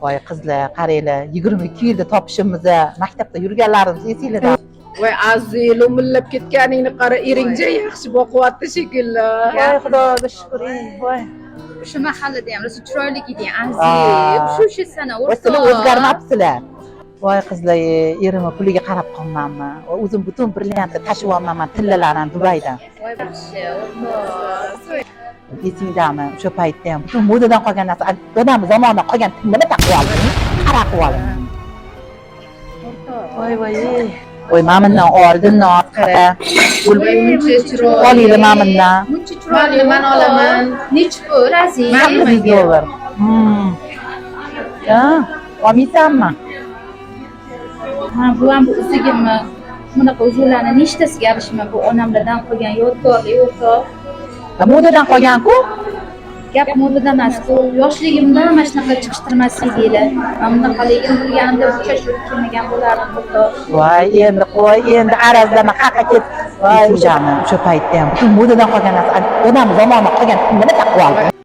Voy qizlar, qaranglar, 22 yilda topishimizni, maktabda yurganlarimiz esinglarda. Voy Aziz, umillab ketganingni qara, erinja yaxshi boqyapti shekilli. Voy Xudoga shukr, voy. O'sha mahallada ham rosa chiroyli eding Aziz. Shu sana Sizlar o'zgarmabsizlar. Voy qizlar, erimni puliga qarab qolmanmi? O'zim butun brilliantni tashib olmanman tillalardan Dubaydan. Voy yaxshi, o'rtoq. Esingdami? O'sha paytda ham butun modadan qolgan narsa, dadam zamonida qolgan tillani taqib oldim. Qara qilib oldim. Voy voy. Voy mamindan oldindan qara. Muncha chiroyli. Olinglar mamindan. Muncha chiroyli. Men olaman. Nechi pul Aziz? $100. Ya, olmaysanmi? Ha, bu ham bu uzugimmi? Bunaqa uzuklarni nechtasiga olishman? Bu onamlardan qolgan yodgorlik o'rtoq. Modadan qolgan-ku. Gap modada emas, bu yoshligimda mana shunaqa chiqishtirmasliginglar. Men bunaqaligim bilganimda uchrashib kelmagan bo'lardim o'rtoq. Voy, endi qo'y, endi arazlama qaqa ket. Voy, o'sha paytda ham butun modadan qolgan narsa, dadam zamonida qolgan tillani taqib oldim.